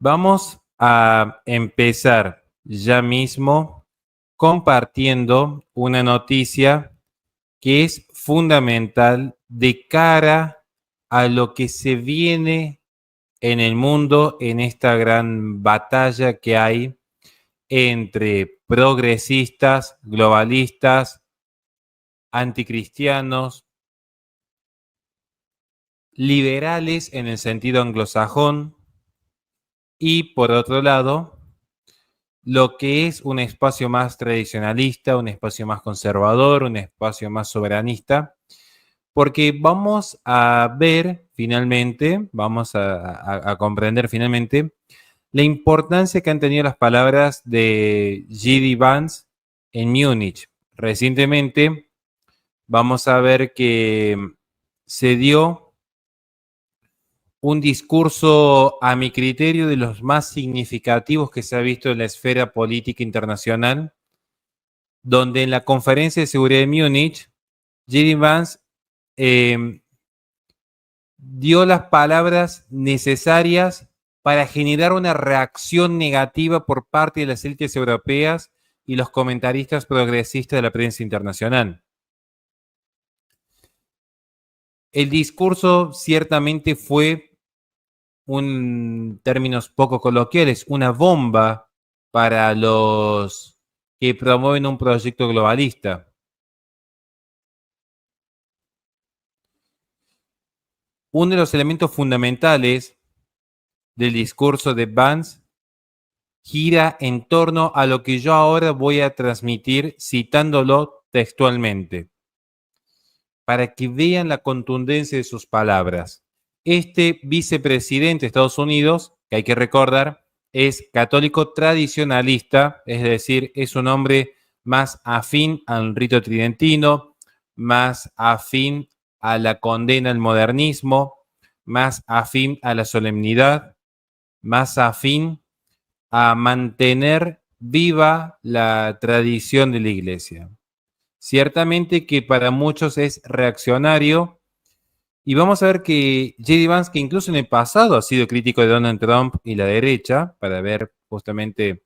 Vamos a empezar ya mismo compartiendo una noticia que es fundamental de cara a lo que se viene en el mundo en esta gran batalla que hay entre progresistas, globalistas, anticristianos, liberales en el sentido anglosajón y, por otro lado, lo que es un espacio más tradicionalista, un espacio más conservador, un espacio más soberanista, porque vamos a ver finalmente, vamos a comprender finalmente la importancia que han tenido las palabras de J.D. Vance en Múnich. Recientemente vamos a ver que se dio un discurso, a mi criterio, de los más significativos que se ha visto en la esfera política internacional, donde en la Conferencia de Seguridad de Múnich, J.D. Vance dio las palabras necesarias para generar una reacción negativa por parte de las élites europeas y los comentaristas progresistas de la prensa internacional. El discurso ciertamente fue, en términos poco coloquiales, una bomba para los que promueven un proyecto globalista. Uno de los elementos fundamentales del discurso de Vance gira en torno a lo que yo ahora voy a transmitir citándolo textualmente, para que vean la contundencia de sus palabras. Este vicepresidente de Estados Unidos, que hay que recordar, es católico tradicionalista, es decir, es un hombre más afín al rito tridentino, más afín a la condena al modernismo, más afín a la solemnidad, más afín a mantener viva la tradición de la Iglesia. Ciertamente que para muchos es reaccionario, y vamos a ver que J.D. Vance, que incluso en el pasado ha sido crítico de Donald Trump y la derecha, para ver justamente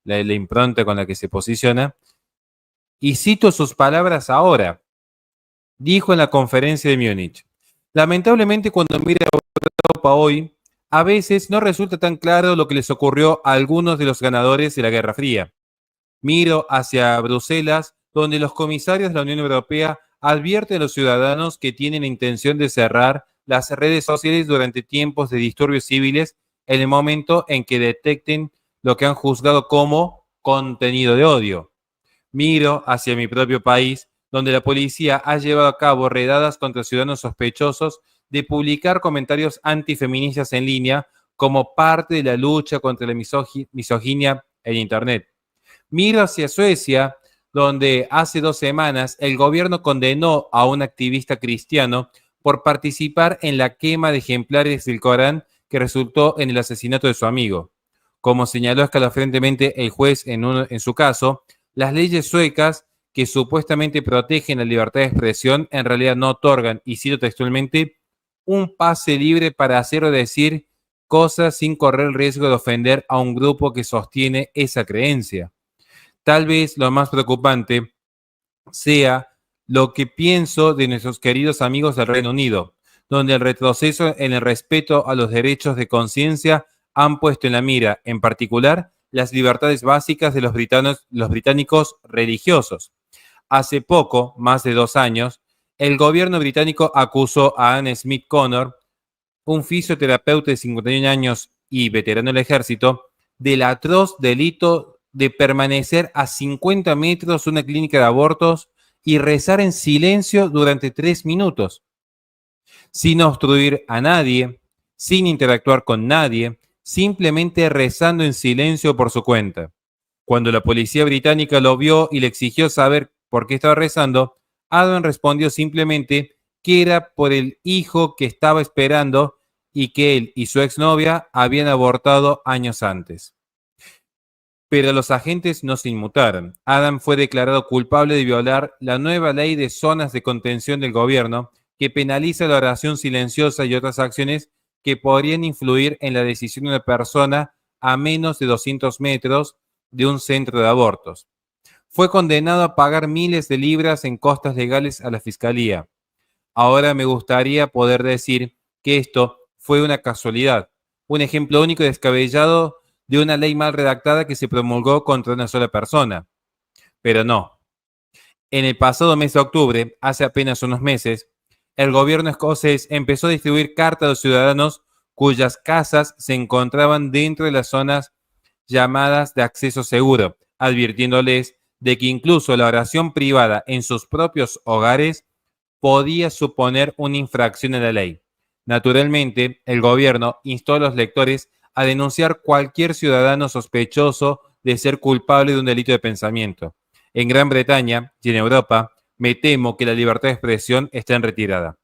la impronta con la que se posiciona, y cito sus palabras ahora, dijo en la conferencia de Múnich: lamentablemente, cuando mira a Europa hoy, a veces no resulta tan claro lo que les ocurrió a algunos de los ganadores de la Guerra Fría. Miro hacia Bruselas, donde los comisarios de la Unión Europea advierten a los ciudadanos que tienen la intención de cerrar las redes sociales durante tiempos de disturbios civiles en el momento en que detecten lo que han juzgado como contenido de odio. Miro hacia mi propio país, donde la policía ha llevado a cabo redadas contra ciudadanos sospechosos de publicar comentarios antifeministas en línea como parte de la lucha contra la misoginia en Internet. Miro hacia Suecia, donde hace 2 semanas el gobierno condenó a un activista cristiano por participar en la quema de ejemplares del Corán que resultó en el asesinato de su amigo. Como señaló escalofriantemente el juez en su caso, las leyes suecas que supuestamente protegen la libertad de expresión en realidad no otorgan, y cito textualmente, un pase libre para hacer o decir cosas sin correr el riesgo de ofender a un grupo que sostiene esa creencia. Tal vez lo más preocupante sea lo que pienso de nuestros queridos amigos del Reino Unido, donde el retroceso en el respeto a los derechos de conciencia han puesto en la mira, en particular, las libertades básicas de los británicos religiosos. Hace poco, más de 2 años, el gobierno británico acusó a Anne Smith Connor, un fisioterapeuta de 51 años y veterano del ejército, del atroz delito de permanecer a 50 metros de una clínica de abortos y rezar en silencio durante 3 minutos, sin obstruir a nadie, sin interactuar con nadie, simplemente rezando en silencio por su cuenta. Cuando la policía británica lo vio y le exigió saber por qué estaba rezando, Adam respondió simplemente que era por el hijo que estaba esperando y que él y su exnovia habían abortado años antes. Pero los agentes no se inmutaron. Adam fue declarado culpable de violar la nueva ley de zonas de contención del gobierno que penaliza la oración silenciosa y otras acciones que podrían influir en la decisión de una persona a menos de 200 metros de un centro de abortos. Fue condenado a pagar miles de libras en costas legales a la fiscalía. Ahora me gustaría poder decir que esto fue una casualidad, un ejemplo único y descabellado de una ley mal redactada que se promulgó contra una sola persona. Pero no. En el pasado mes de octubre, hace apenas unos meses, el gobierno escocés empezó a distribuir cartas a los ciudadanos cuyas casas se encontraban dentro de las zonas llamadas de acceso seguro, advirtiéndoles de que incluso la oración privada en sus propios hogares podía suponer una infracción a la ley. Naturalmente, el gobierno instó a los lectores a denunciar cualquier ciudadano sospechoso de ser culpable de un delito de pensamiento. En Gran Bretaña y en Europa, me temo que la libertad de expresión está en retirada.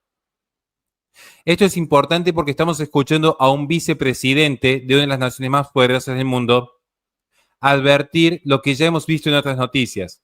Esto es importante porque estamos escuchando a un vicepresidente de una de las naciones más poderosas del mundo advertir lo que ya hemos visto en otras noticias.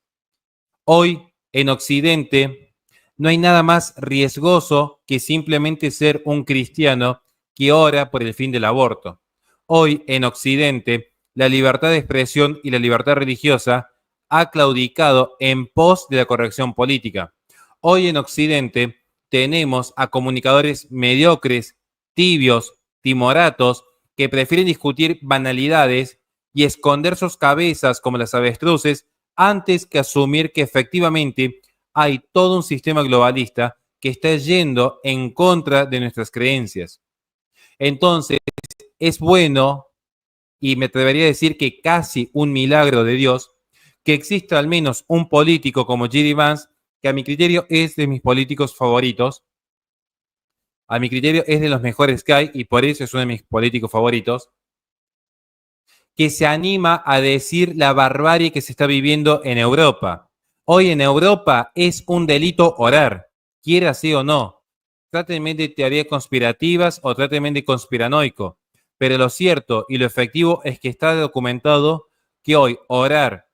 Hoy, en Occidente, no hay nada más riesgoso que simplemente ser un cristiano que ora por el fin del aborto. Hoy, en Occidente, la libertad de expresión y la libertad religiosa ha claudicado en pos de la corrección política. Hoy, en Occidente, tenemos a comunicadores mediocres, tibios, timoratos, que prefieren discutir banalidades y esconder sus cabezas como las avestruces antes que asumir que efectivamente hay todo un sistema globalista que está yendo en contra de nuestras creencias. Entonces, es bueno, y me atrevería a decir que casi un milagro de Dios, que exista al menos un político como J.D. Vance, que a mi criterio es de mis políticos favoritos, a mi criterio es de los mejores que hay y por eso es uno de mis políticos favoritos, que se anima a decir la barbarie que se está viviendo en Europa. Hoy en Europa es un delito orar, quiera sí o no. Trátenme de teorías conspirativas o trátenme de conspiranoico. Pero lo cierto y lo efectivo es que está documentado que hoy orar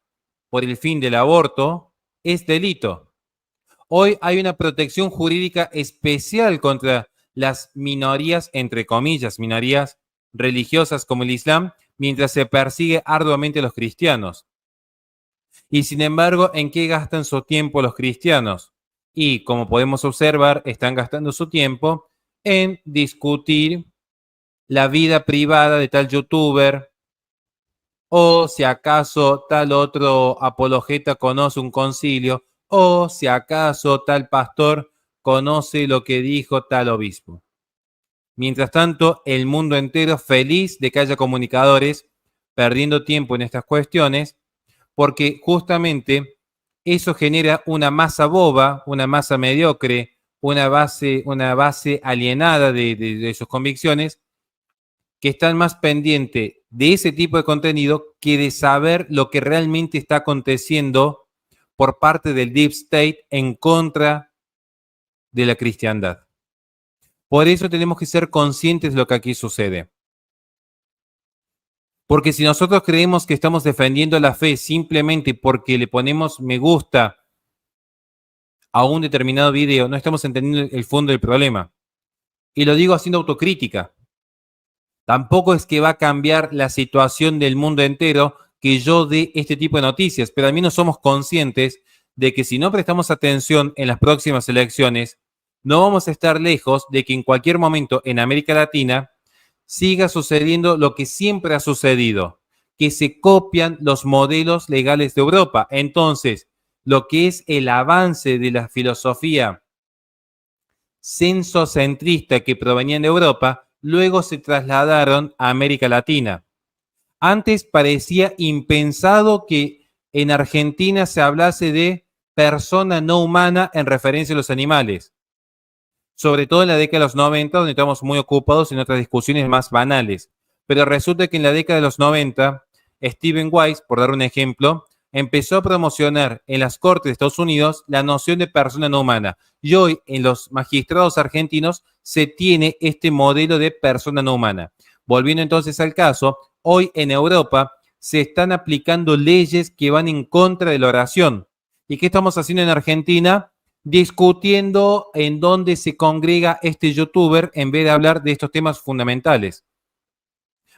por el fin del aborto es delito. Hoy hay una protección jurídica especial contra las minorías, entre comillas, minorías religiosas como el Islam, mientras se persigue arduamente a los cristianos. Y sin embargo, ¿en qué gastan su tiempo los cristianos? Y como podemos observar, están gastando su tiempo en discutir la vida privada de tal youtuber o si acaso tal otro apologeta conoce un concilio o si acaso tal pastor conoce lo que dijo tal obispo. Mientras tanto, el mundo entero feliz de que haya comunicadores perdiendo tiempo en estas cuestiones, porque justamente eso genera una masa boba, una masa mediocre, una base alienada de sus convicciones, que están más pendientes de ese tipo de contenido que de saber lo que realmente está aconteciendo por parte del Deep State en contra de la cristiandad. Por eso tenemos que ser conscientes de lo que aquí sucede. Porque si nosotros creemos que estamos defendiendo la fe simplemente porque le ponemos me gusta a un determinado video, no estamos entendiendo el fondo del problema. Y lo digo haciendo autocrítica. Tampoco es que va a cambiar la situación del mundo entero que yo dé este tipo de noticias, pero al menos somos conscientes de que si no prestamos atención en las próximas elecciones, no vamos a estar lejos de que en cualquier momento en América Latina siga sucediendo lo que siempre ha sucedido, que se copian los modelos legales de Europa. Entonces, lo que es el avance de la filosofía censocentrista que provenían de Europa, luego se trasladaron a América Latina. Antes parecía impensado que en Argentina se hablase de persona no humana en referencia a los animales. Sobre todo en la década de los 90, donde estamos muy ocupados en otras discusiones más banales. Pero resulta que en la década de los 90, Stephen Wise, por dar un ejemplo, empezó a promocionar en las Cortes de Estados Unidos la noción de persona no humana. Y hoy en los magistrados argentinos se tiene este modelo de persona no humana. Volviendo entonces al caso, hoy en Europa se están aplicando leyes que van en contra de la oración. ¿Y qué estamos haciendo en Argentina? Discutiendo en dónde se congrega este youtuber en vez de hablar de estos temas fundamentales.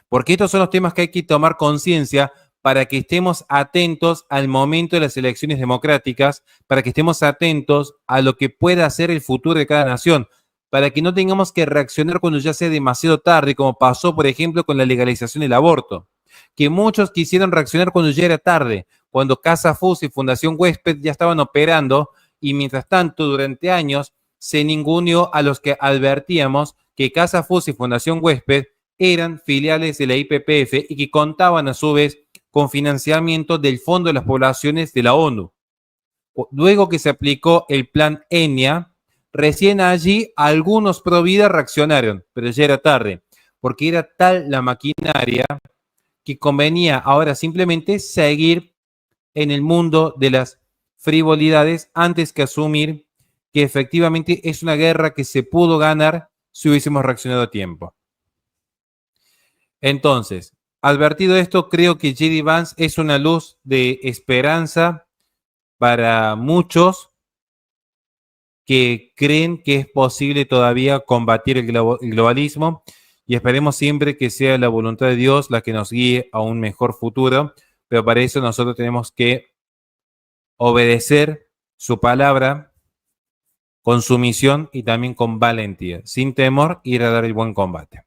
Porque estos son los temas que hay que tomar conciencia para que estemos atentos al momento de las elecciones democráticas, para que estemos atentos a lo que pueda ser el futuro de cada nación, para que no tengamos que reaccionar cuando ya sea demasiado tarde, como pasó, por ejemplo, con la legalización del aborto, que muchos quisieron reaccionar cuando ya era tarde, cuando Casa FUS y Fundación Huésped ya estaban operando y mientras tanto, durante años, se ninguneó a los que advertíamos que Casa FUS y Fundación Huésped eran filiales de la IPPF y que contaban a su vez con financiamiento del Fondo de las Poblaciones de la ONU. Luego que se aplicó el plan ENIA, recién allí algunos pro vida reaccionaron, pero ya era tarde, porque era tal la maquinaria que convenía ahora simplemente seguir en el mundo de las frivolidades antes que asumir que efectivamente es una guerra que se pudo ganar si hubiésemos reaccionado a tiempo. Entonces, advertido esto, creo que J.D. Vance es una luz de esperanza para muchos que creen que es posible todavía combatir el globalismo y esperemos siempre que sea la voluntad de Dios la que nos guíe a un mejor futuro, pero para eso nosotros tenemos que obedecer su palabra con sumisión y también con valentía, sin temor, ir a dar el buen combate.